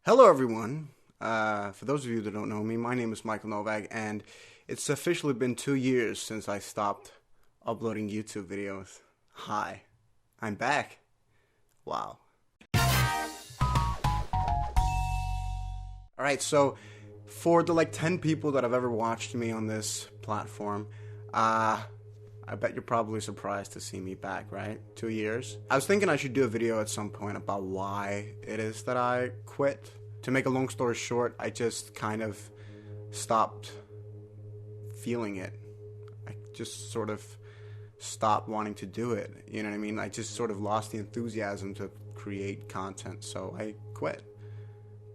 Hello, everyone. For those of you that don't know me, my name is Michael Novak, and it's officially been 2 years since I stopped uploading YouTube videos. Hi, I'm back. Wow. Alright, so for the 10 people that have ever watched me on this platform, I bet you're probably surprised to see me back, right? 2 years. I was thinking I should do a video at some point about why it is that I quit. To make a long story short, I just kind of stopped feeling it. I just sort of stopped wanting to do it. You know what I mean? I just sort of lost the enthusiasm to create content, so I quit.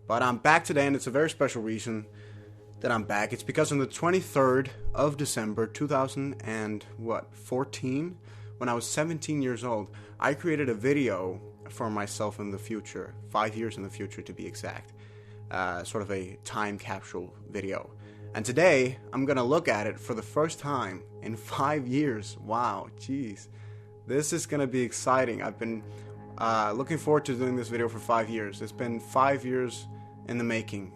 But I'm back today, and it's a very special reason that I'm back. It's because on the 23rd of December 2014, when I was 17 years old, I created a video for myself in the future, 5 years in the future to be exact, sort of a time capsule video. And today, I'm gonna look at it for the first time in 5 years. Wow, jeez. This is gonna be exciting. I've been looking forward to doing this video for 5 years. It's been 5 years in the making.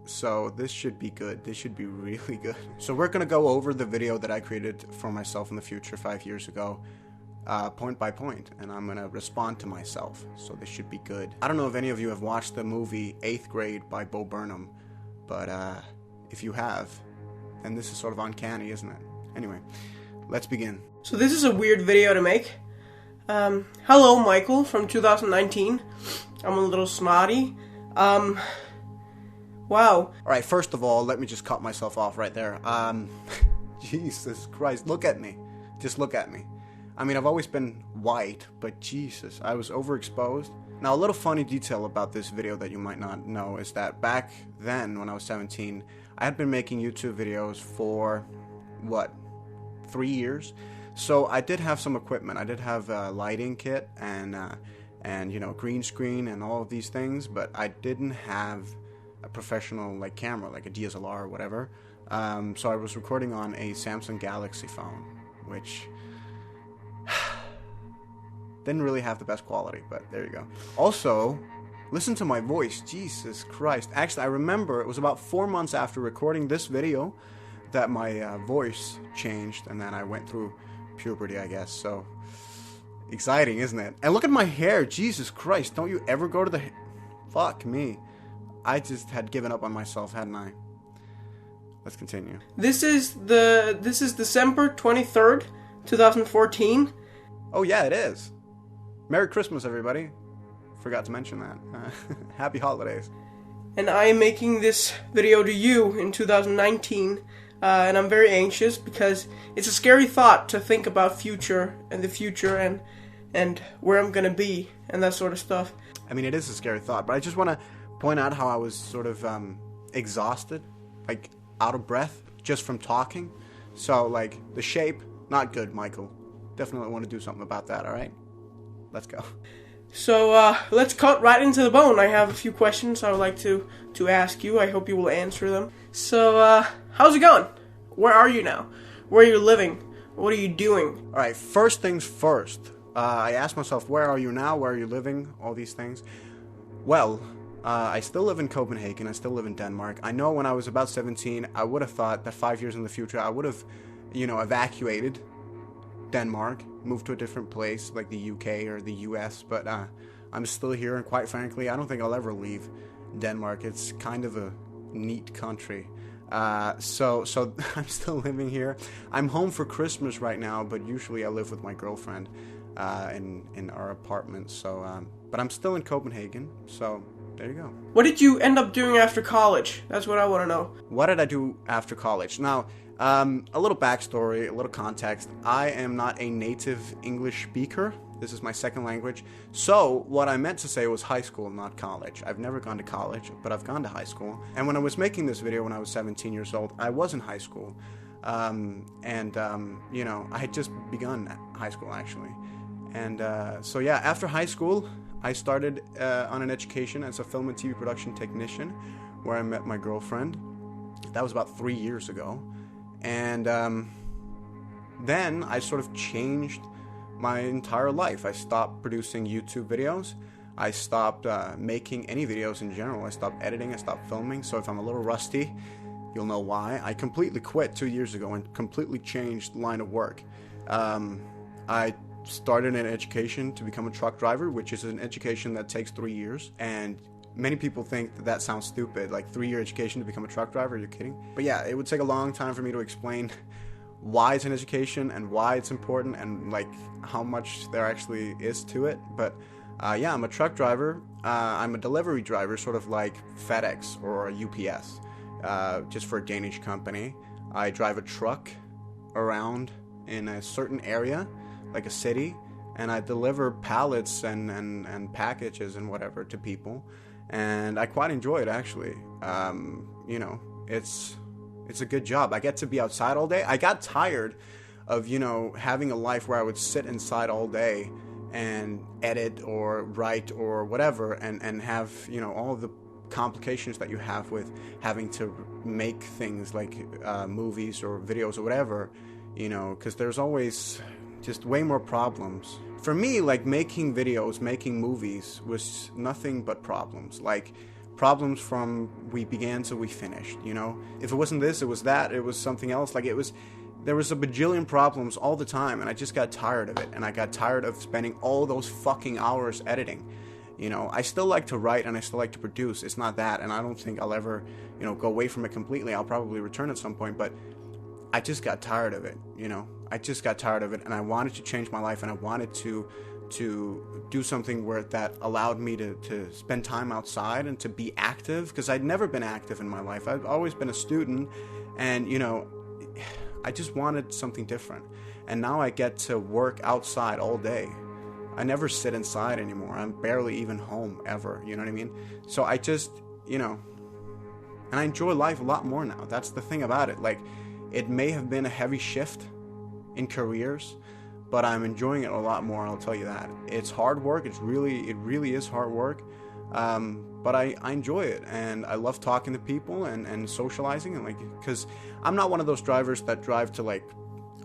So this should be good. This should be really good. So we're gonna go over the video that I created for myself in the future 5 years ago, point by point, and I'm gonna respond to myself. So this should be good. I don't know if any of you have watched the movie 8th Grade by Bo Burnham, but if you have, then this is sort of uncanny, isn't it? Anyway, let's begin. So this is a weird video to make. Hello, Michael from 2019. I'm a little snotty. Wow. Alright, first of all, let me just cut myself off right there. Jesus Christ, look at me. Just look at me. I mean, I've always been white, but Jesus, I was overexposed. Now, a little funny detail about this video that you might not know is that back then, when I was 17, I had been making YouTube videos for, 3 years? So I did have some equipment. I did have a lighting kit and green screen and all of these things, but I didn't have a professional camera, like a DSLR or whatever. So I was recording on a Samsung Galaxy phone, which didn't really have the best quality, but there you go. Also, listen to my voice. Jesus Christ. Actually, I remember it was about 4 months after recording this video that my voice changed, and then I went through puberty, I guess. So exciting, isn't it? And look at my hair. Jesus Christ. Don't you ever go to the... Fuck me. I just had given up on myself, hadn't I? Let's continue. This is December 23rd, 2014. Oh yeah, it is. Merry Christmas, everybody. Forgot to mention that. Happy holidays. And I am making this video to you in 2019, and I'm very anxious because it's a scary thought to think about the future and where I'm gonna be and that sort of stuff. I mean, it is a scary thought, but I just want to point out how I was sort of exhausted, out of breath just from talking. So the shape, not good, Michael. Definitely want to do something about that. All right, let's go. So let's cut right into the bone. I have a few questions I would like to ask you. I hope you will answer them. So how's it going? Where are you now? Where are you living? What are you doing? All right, first things first. I asked myself, where are you now? Where are you living? All these things. Well, I still live in Copenhagen. I still live in Denmark. I know when I was about 17, I would have thought that 5 years in the future, I would have, evacuated Denmark, moved to a different place like the UK or the US, but I'm still here, and quite frankly, I don't think I'll ever leave Denmark. It's kind of a neat country. So I'm still living here. I'm home for Christmas right now, but usually I live with my girlfriend in our apartment. So, but I'm still in Copenhagen, so there you go. What did you end up doing after college? That's what I want to know. What did I do after college? Now, a little backstory, a little context. I am not a native English speaker. This is my second language. So what I meant to say was high school, not college. I've never gone to college, but I've gone to high school. And when I was making this video when I was 17 years old, I was in high school. I had just begun high school, actually. And so yeah, after high school, I started on an education as a film and TV production technician, where I met my girlfriend. That was about 3 years ago. And then I sort of changed my entire life. I stopped producing YouTube videos. I stopped making any videos in general. I stopped editing, I stopped filming. So if I'm a little rusty, you'll know why. I completely quit 2 years ago and completely changed line of work. I started an education to become a truck driver, which is an education that takes 3 years. And many people think that that sounds stupid, like 3-year education to become a truck driver. Are you kidding? But yeah, it would take a long time for me to explain why it's an education and why it's important and like how much there actually is to it. But yeah, I'm a truck driver. I'm a delivery driver, sort of like FedEx or UPS, just for a Danish company. I drive a truck around in a certain area, like a city, and I deliver pallets and packages and whatever to people. And I quite enjoy it, actually. You know, it's a good job. I get to be outside all day. I got tired of, you know, having a life where I would sit inside all day and edit or write or whatever and have, you know, all of the complications that you have with having to make things like movies or videos or whatever, you know, because there's always just way more problems. For me, like, making videos, making movies was nothing but problems. Like, problems from we began to we finished, you know? If it wasn't this, it was that, it was something else. Like, there was a bajillion problems all the time, and I just got tired of it. And I got tired of spending all those fucking hours editing. You know, I still like to write and I still like to produce. It's not that, and I don't think I'll ever, you know, go away from it completely. I'll probably return at some point, but I just got tired of it, you know? I just got tired of it, and I wanted to change my life, and I wanted to do something where that allowed me to spend time outside and to be active, because I'd never been active in my life. I've always been a student, and, you know, I just wanted something different. And now I get to work outside all day. I never sit inside anymore. I'm barely even home ever, you know what I mean? So I just, you know, and I enjoy life a lot more now. That's the thing about it. Like, it may have been a heavy shift in careers, but I'm enjoying it a lot more, I'll tell you that. It's hard work. It really is hard work. But I enjoy it, and I love talking to people and socializing, and like, because I'm not one of those drivers that drive to like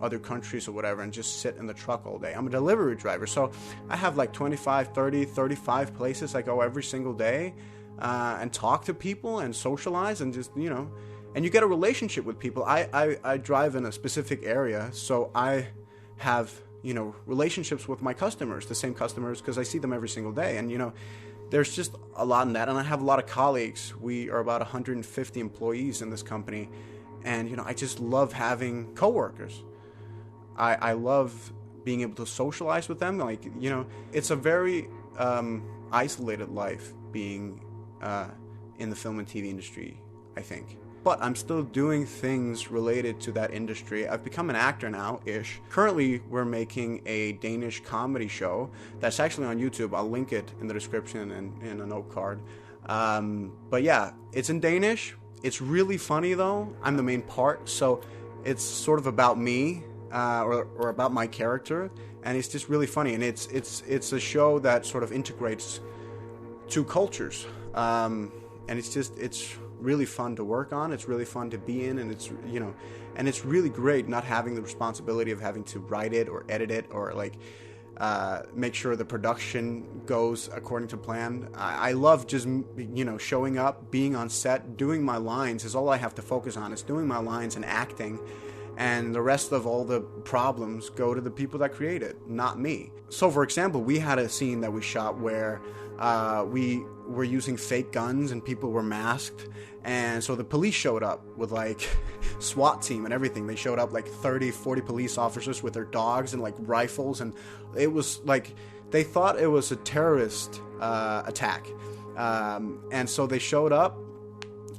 other countries or whatever and just sit in the truck all day. I'm a delivery driver, so I have like 25, 30, 35 places I go every single day, and talk to people and socialize and just, you know, and you get a relationship with people. I drive in a specific area, so I have, you know, relationships with my customers, the same customers, because I see them every single day. And, you know, there's just a lot in that. And I have a lot of colleagues. We are about 150 employees in this company. And, you know, I just love having coworkers. I love being able to socialize with them. Like, you know, it's a very isolated life being in the film and TV industry, I think. But I'm still doing things related to that industry. I've become an actor now-ish. Currently, we're making a Danish comedy show that's actually on YouTube. I'll link it in the description and in a note card. But yeah, it's in Danish. It's really funny, though. I'm the main part, so it's sort of about me, or about my character, and it's just really funny. And it's a show that sort of integrates two cultures, and it's really fun to work on. It's really fun to be in, and it's, you know, and it's really great not having the responsibility of having to write it or edit it or like make sure the production goes according to plan. I love just, you know, showing up, being on set, doing my lines is all I have to focus on. It's doing my lines and acting, and the rest of all the problems go to the people that create it, not me. So, for example, we had a scene that we shot where we were using fake guns and people were masked, and so the police showed up with like SWAT team and everything. They showed up like 30, 40 police officers with their dogs and like rifles, and it was like they thought it was a terrorist attack, and so they showed up.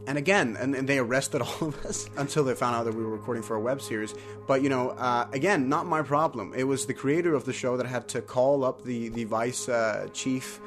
And again, and they arrested all of us until they found out that we were recording for a web series. But, you know, again, not my problem. It was the creator of the show that had to call up the vice chief,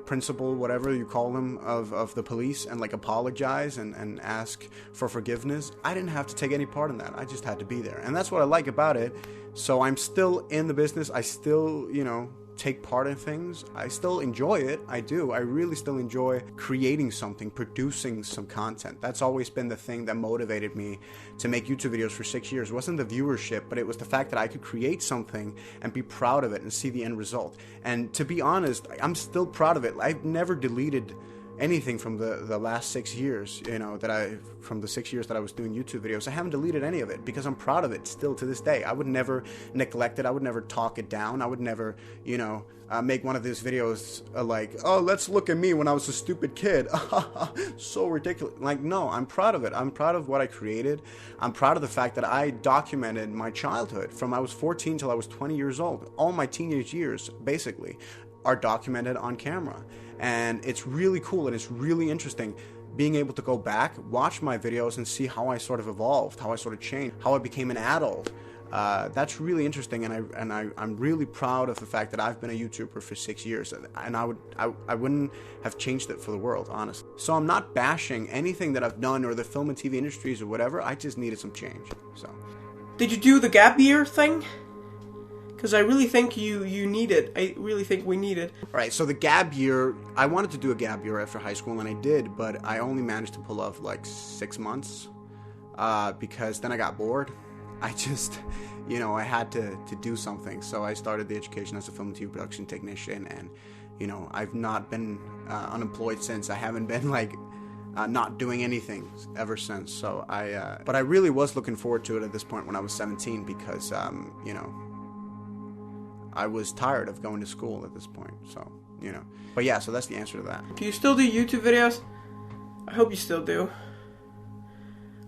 principal, whatever you call him, of the police, and like apologize and ask for forgiveness. I didn't have to take any part in that. I just had to be there. And that's what I like about it. So I'm still in the business. I still, you know, take part in things. I still enjoy it. I do. I really still enjoy creating something, producing some content. That's always been the thing that motivated me to make YouTube videos for 6 years. It wasn't the viewership, but it was the fact that I could create something and be proud of it and see the end result. And to be honest, I'm still proud of it. I've never deleted anything from the last 6 years, from the 6 years that I was doing YouTube videos. I haven't deleted any of it because I'm proud of it still to this day. I would never neglect it. I would never talk it down. I would never, make one of these videos like, oh, let's look at me when I was a stupid kid. So ridiculous. Like, no, I'm proud of it. I'm proud of what I created. I'm proud of the fact that I documented my childhood from I was 14 till I was 20 years old. All my teenage years, basically, are documented on camera. And it's really cool and it's really interesting being able to go back, watch my videos and see how I sort of evolved, how I sort of changed, how I became an adult. That's really interesting, and I'm really proud of the fact that I've been a YouTuber for 6 years, and I wouldn't have changed it for the world, honestly. So I'm not bashing anything that I've done or the film and TV industries or whatever. I just needed some change. So, did you do the gap year thing? Because I really think you need it. I really think we need it. Right, so the gap year, I wanted to do a gap year after high school, and I did, but I only managed to pull off like 6 months because then I got bored. I just, I had to do something. So I started the education as a film and TV production technician, and, I've not been unemployed since. I haven't been not doing anything ever since. So but I really was looking forward to it at this point when I was 17 because, I was tired of going to school at this point, so, But yeah, so that's the answer to that. Do you still do YouTube videos? I hope you still do.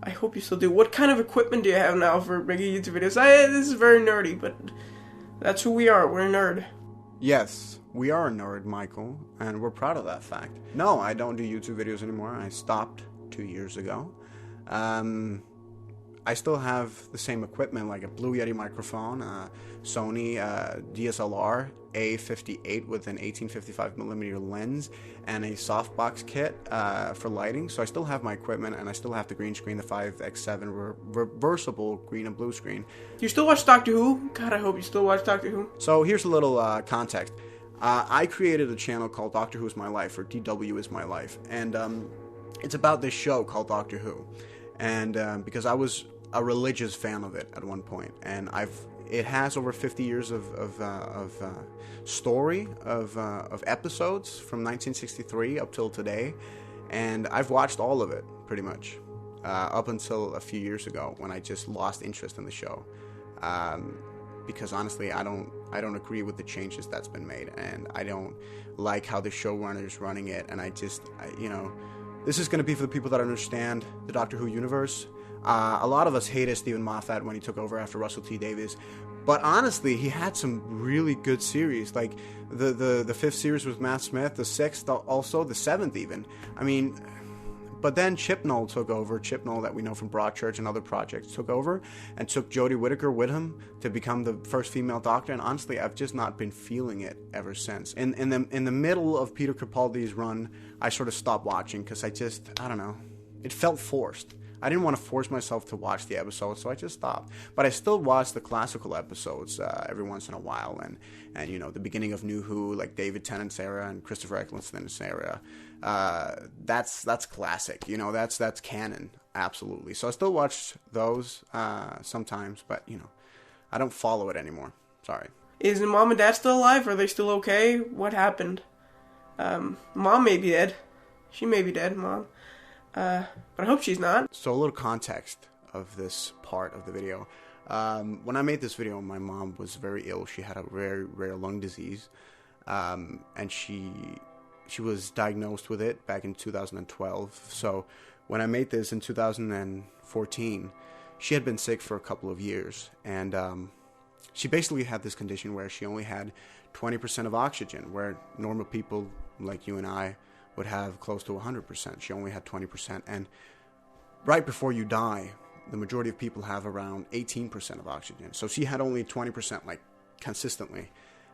I hope you still do. What kind of equipment do you have now for making YouTube videos? This is very nerdy, but that's who we are. We're a nerd. Yes, we are a nerd, Michael, and we're proud of that fact. No, I don't do YouTube videos anymore. I stopped 2 years ago. I still have the same equipment, like a Blue Yeti microphone, Sony DSLR A58 with an 1855mm lens, and a softbox kit for lighting. So I still have my equipment, and I still have the green screen, the 5x7 reversible green and blue screen. Do you still watch Doctor Who? God, I hope you still watch Doctor Who. So here's a little context. I created a channel called Doctor Who is My Life, or DW is My Life, and it's about this show called Doctor Who. And because I was a religious fan of it at one point, and it has over 50 years of story of episodes from 1963 up till today, and I've watched all of it pretty much up until a few years ago when I just lost interest in the show, because honestly I don't agree with the changes that's been made, and I don't like how the showrunner's running it, and this is going to be for the people that understand the Doctor Who universe. A lot of us hated Stephen Moffat when he took over after Russell T Davies, but honestly, he had some really good series, like the 5th series with Matt Smith, the 6th also, the 7th even. But then Chibnall took over. Chibnall, that we know from Broadchurch and other projects, took over and took Jodie Whittaker with him to become the first female Doctor. And honestly, I've just not been feeling it ever since. In the middle of Peter Capaldi's run, I sort of stopped watching because I don't know. It felt forced. I didn't want to force myself to watch the episodes, so I just stopped. But I still watch the classical episodes every once in a while, and the beginning of New Who, like David Tennant's era and Christopher Eccleston's era. That's classic. That's canon, absolutely. So I still watch those sometimes, but I don't follow it anymore. Sorry. Is Mom and Dad still alive? Are they still okay? What happened? Mom may be dead. She may be dead, Mom. But I hope she's not. So a little context of this part of the video. When I made this video, my mom was very ill. She had a very rare lung disease, and she was diagnosed with it back in 2012. So when I made this in 2014, she had been sick for a couple of years, and she basically had this condition where she only had 20% of oxygen, where normal people like you and I would have close to 100%. She only had 20%. And right before you die, the majority of people have around 18% of oxygen. So she had only 20%, consistently.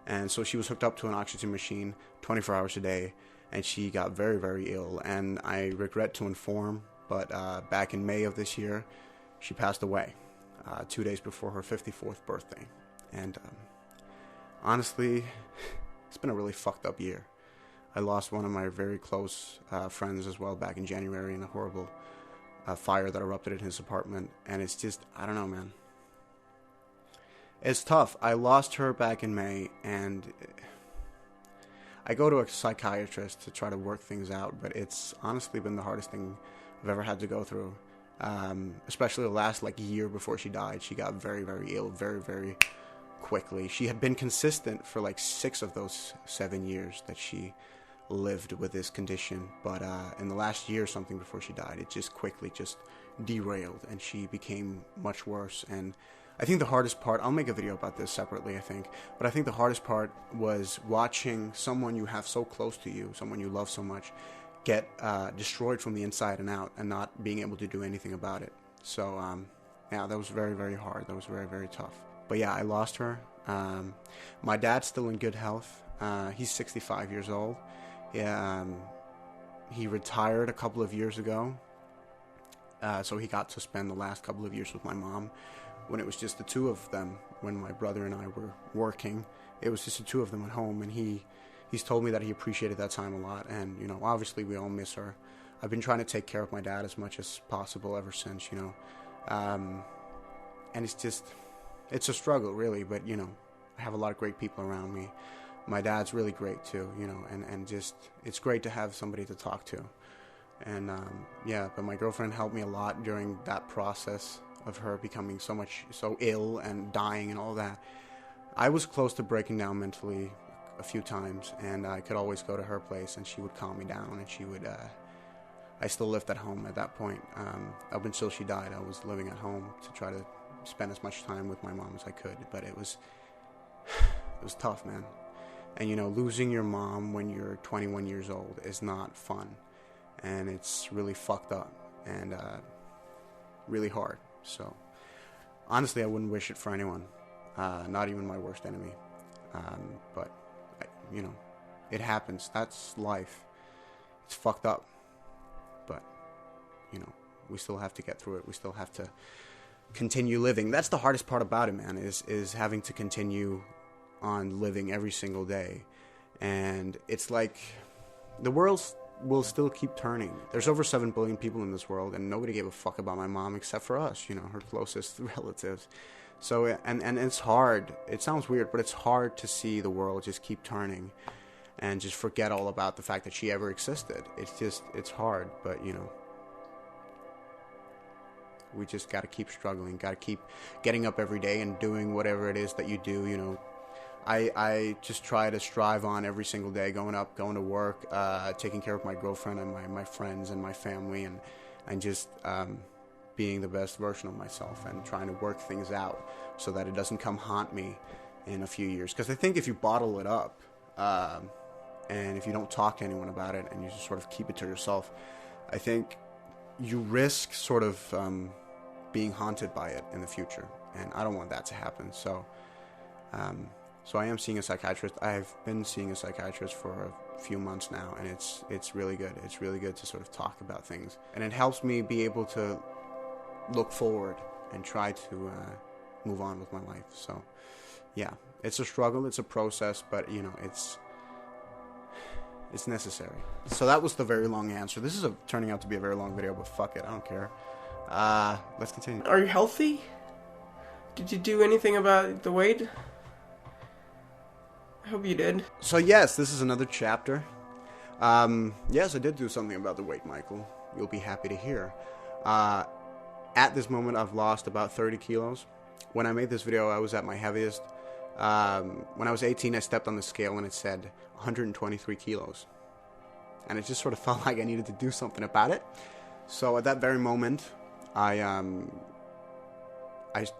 And so she was hooked up to an oxygen machine 24 hours a day, and she got very, very ill. And I regret to inform, but back in May of this year, she passed away 2 days before her 54th birthday. And honestly, it's been a really fucked up year. I lost one of my very close friends as well back in January in a horrible fire that erupted in his apartment. And it's just, I don't know, man. It's tough. I lost her back in May, and I go to a psychiatrist to try to work things out, but it's honestly been the hardest thing I've ever had to go through. Especially the last year before she died. She got very, very ill very, very quickly. She had been consistent for 6 of those 7 years that she lived with this condition, but in the last year or something before she died, it just quickly just derailed, and she became much worse. And I think the hardest part, I'll make a video about this separately, I think, but I think the hardest part was watching someone you have so close to you, someone you love so much, get destroyed from the inside and out, and not being able to do anything about it. So yeah, that was very, very hard. That was very, very tough. But yeah, I lost her. My dad's still in good health. He's 65 years old. He retired a couple of years ago, so he got to spend the last couple of years with my mom when it was just the two of them. When my brother and I were working, it was just the two of them at home, and he's told me that he appreciated that time a lot. And obviously we all miss her. I've been trying to take care of my dad as much as possible ever since, and it's a struggle, really, but I have a lot of great people around me. My dad's really great too, and just, it's great to have somebody to talk to. And yeah, but my girlfriend helped me a lot during that process of her becoming so ill and dying and all that. I was close to breaking down mentally a few times, and I could always go to her place and she would calm me down, and she would, I still lived at home at that point. Up until she died, I was living at home to try to spend as much time with my mom as I could, but it was tough, man. And losing your mom when you're 21 years old is not fun, and it's really fucked up and really hard. So honestly, I wouldn't wish it for anyone, not even my worst enemy. But it happens. That's life. It's fucked up, but we still have to get through it. We still have to continue living. That's the hardest part about it, man, is having to continue on living every single day. And it's like the world will still keep turning. There's over 7 billion people in this world, and nobody gave a fuck about my mom except for us, her closest relatives. So and it's hard. It sounds weird, but it's hard to see the world just keep turning and just forget all about the fact that she ever existed. It's hard, but we just got to keep struggling, got to keep getting up every day and doing whatever it is that you do. I just try to strive on every single day, going up, going to work, taking care of my girlfriend and my friends and my family, and just being the best version of myself, and trying to work things out so that it doesn't come haunt me in a few years. Because I think if you bottle it up, and if you don't talk to anyone about it, and you just sort of keep it to yourself, I think you risk sort of being haunted by it in the future, and I don't want that to happen. So I am seeing a psychiatrist. I've been seeing a psychiatrist for a few months now, and it's really good. It's really good to sort of talk about things, and it helps me be able to look forward and try to move on with my life. So yeah, it's a struggle, it's a process, but it's necessary. So that was the very long answer. This is turning out to be a very long video, but fuck it, I don't care. Let's continue. Are you healthy? Did you do anything about the weight? I hope you did. So yes, this is another chapter. Yes, I did do something about the weight, Michael. You'll be happy to hear. At this moment, I've lost about 30 kilos. When I made this video, I was at my heaviest. When I was 18, I stepped on the scale and it said 123 kilos. And it just sort of felt like I needed to do something about it. So at that very moment, I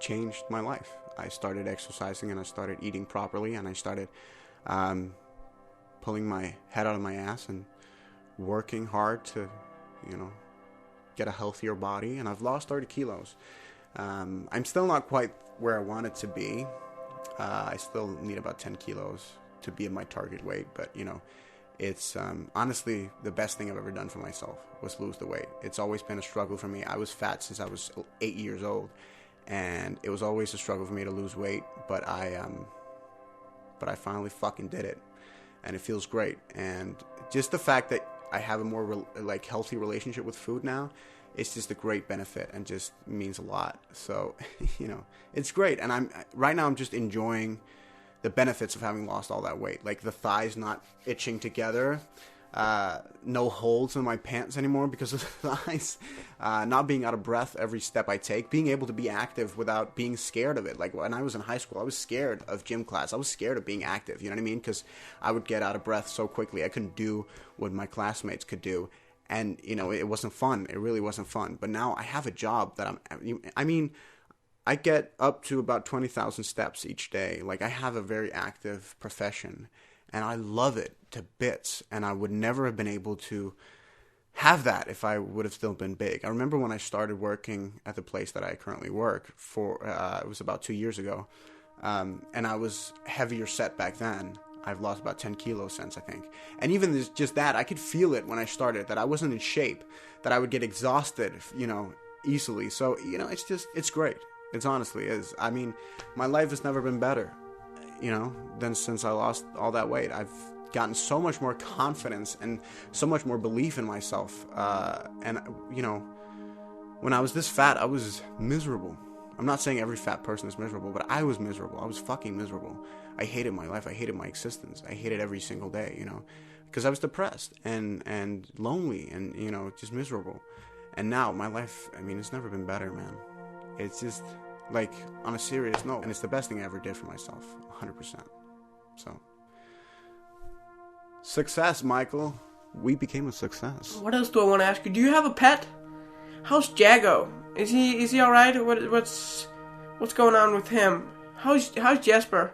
changed my life. I started exercising, and I started eating properly, and I started pulling my head out of my ass and working hard to, get a healthier body. And I've lost 30 kilos. I'm still not quite where I want it to be. I still need about 10 kilos to be at my target weight, but it's honestly the best thing I've ever done for myself was lose the weight. It's always been a struggle for me. I was fat since I was 8 years old, and it was always a struggle for me to lose weight, but I finally fucking did it. and it feels great. And just the fact that I have a more healthy relationship with food now, it's just a great benefit and just means a lot. So, it's great. And right now I'm just enjoying the benefits of having lost all that weight. Like the thighs not itching together, no holes in my pants anymore because of the thighs, not being out of breath every step I take, being able to be active without being scared of it. Like when I was in high school, I was scared of gym class. I was scared of being active, you know what I mean? Because I would get out of breath so quickly. I couldn't do what my classmates could do. And, it wasn't fun. It really wasn't fun. But now I have a job that I get up to about 20,000 steps each day. Like, I have a very active profession, and I love it to bits. And I would never have been able to have that if I would have still been big. I remember when I started working at the place that I currently work for, it was about 2 years ago, and I was heavier set back then. I've lost about 10 kilos since, I think. And even just that, I could feel it when I started, that I wasn't in shape, that I would get exhausted, easily. So, it's great. It honestly is. I mean, my life has never been better, than since I lost all that weight. I've gotten so much more confidence and so much more belief in myself. And when I was this fat, I was miserable. I'm not saying every fat person is miserable, but I was miserable. I was fucking miserable. I hated my life. I hated my existence. I hated every single day, because I was depressed and lonely and, just miserable. And now my life, it's never been better, man. It's just, like, on a serious note. And it's the best thing I ever did for myself, 100%. So, success, Michael. We became a success. What else do I want to ask you? Do you have a pet? How's Jago? Is he all right? What's going on with him? How's Jesper?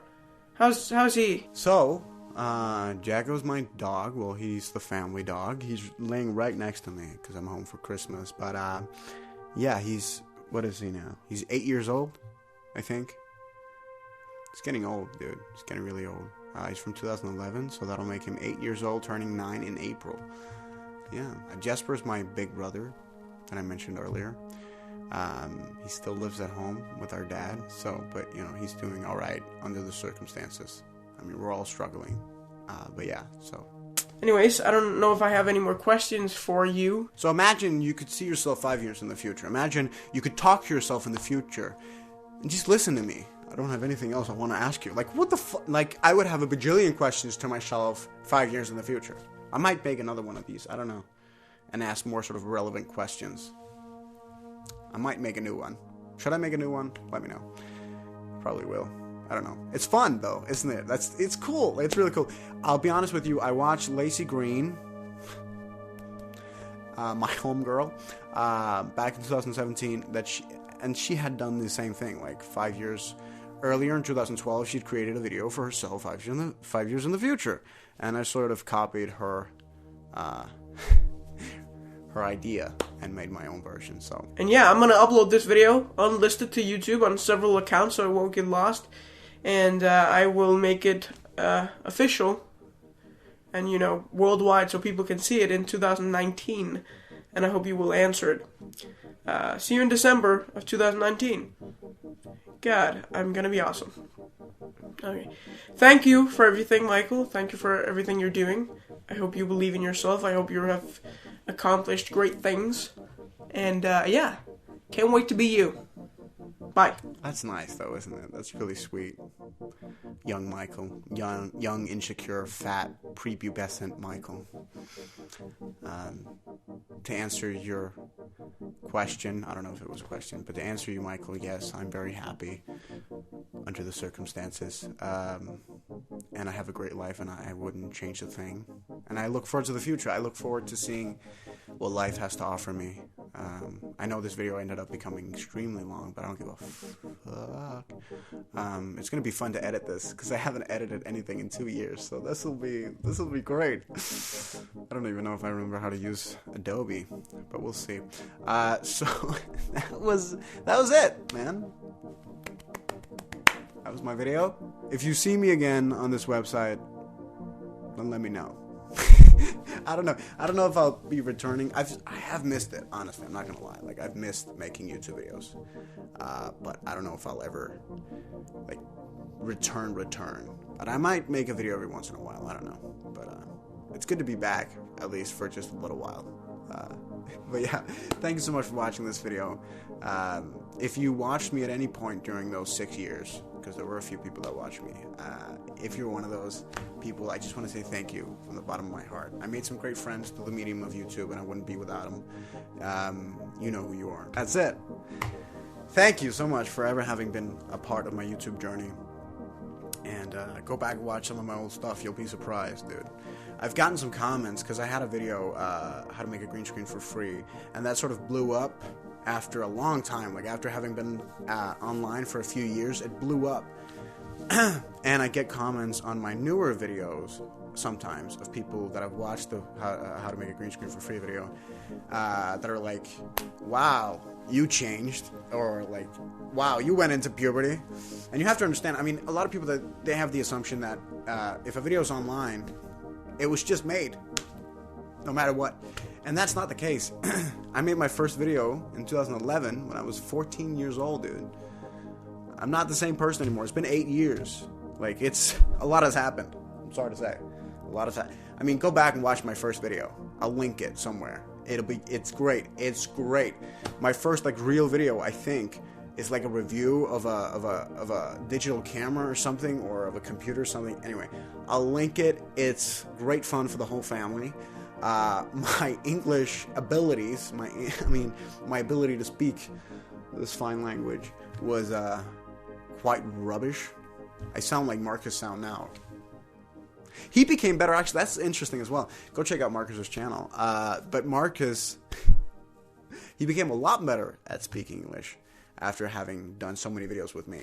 How's he? So, Jago's my dog. Well, he's the family dog. He's laying right next to me because I'm home for Christmas. But yeah, what is he now? He's 8 years old, I think. He's getting old, dude. He's getting really old. He's from 2011, so that'll make him 8 years old, turning 9 in April. Yeah, Jesper's my big brother that I mentioned earlier. He still lives at home with our dad, but he's doing all right under the circumstances. We're all struggling, but yeah, so. Anyways, I don't know if I have any more questions for you. So imagine you could see yourself 5 years in the future. Imagine you could talk to yourself in the future, and just listen to me. I don't have anything else I want to ask you. Like, what the fuck? Like, I would have a bajillion questions to myself 5 years in the future. I might make another one of these, I don't know, and ask more sort of relevant questions. I might make a new one. Should I make a new one? Let me know. Probably will. I don't know. It's fun, though, isn't it? It's cool. It's really cool. I'll be honest with you. I watched Lacey Green, my homegirl, back in 2017. She had done the same thing. Like 5 years earlier in 2012, she'd created a video for herself 5 years in the future, and I sort of copied her. Her idea and made my own version. So, and yeah, I'm gonna upload this video unlisted to YouTube on several accounts so it won't get lost, and I will make it official and worldwide so people can see it in 2019, and I hope you will answer it. See you in December of 2019. God, I'm gonna be awesome. Okay, thank you for everything, Michael. Thank you for everything you're doing. I hope you believe in yourself. I hope you have accomplished great things. And yeah, can't wait to be you. Bye. That's nice, though, isn't it? That's really sweet. Young Michael. Young, insecure, fat, prepubescent Michael. To answer your question, I don't know if it was a question, but to answer you, Michael, yes, I'm very happy under the circumstances. And I have a great life, and I wouldn't change a thing. And I look forward to the future. I look forward to seeing what life has to offer me. I know this video ended up becoming extremely long, but I don't give a fuck. It's gonna be fun to edit this because I haven't edited anything in 2 years, so this will be great. I don't even know if I remember how to use Adobe, but we'll see. So that was it, man. That was my video. If you see me again on this website, then let me know. I don't know. I don't know if I'll be returning. I have missed it, honestly. I'm not gonna lie. Like, I've missed making YouTube videos. But I don't know if I'll ever like return. But I might make a video every once in a while. I don't know. But it's good to be back, at least for just a little while. But yeah, thank you so much for watching this video. If you watched me at any point during those 6 years, because there were a few people that watched me, if you're one of those people, I just want to say thank you from the bottom of my heart. I made some great friends through the medium of YouTube, and I wouldn't be without them. You know who you are. That's it. Thank you so much for ever having been a part of my YouTube journey. And go back and watch some of my old stuff. You'll be surprised, dude. I've gotten some comments because I had a video, how to make a green screen for free, and that sort of blew up after a long time. Like, after having been online for a few years, it blew up. And I get comments on my newer videos sometimes of people that have watched the how to make a green screen for free video that are like, wow, you changed, or like, wow, you went into puberty. And you have to understand, I mean, a lot of people, that they have the assumption that if a video is online, it was just made no matter what, and that's not the case. I made my first video in 2011 when I was 14 years old, dude. I'm not the same person anymore. It's been 8 years. Like, a lot has happened. I'm sorry to say, a lot has happened. I mean, go back and watch my first video. I'll link it somewhere. It's great. It's great. My first like real video, I think, is like a review of a digital camera or something, or of a computer or something. Anyway, I'll link it. It's great fun for the whole family. My English abilities, my ability to speak this fine language was quite rubbish. I sound like Marcus sound now. He became better, actually. That's interesting as well. Go check out Marcus's channel. But Marcus, he became a lot better at speaking English after having done so many videos with me.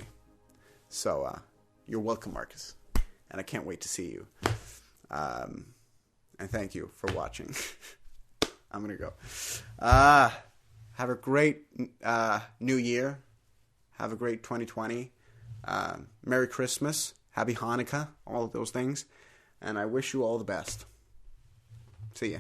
So, you're welcome, Marcus. And I can't wait to see you. And thank you for watching. I'm going to go. Have a great new year. Have a great 2020. Merry Christmas. Happy Hanukkah. All of those things. And I wish you all the best. See ya.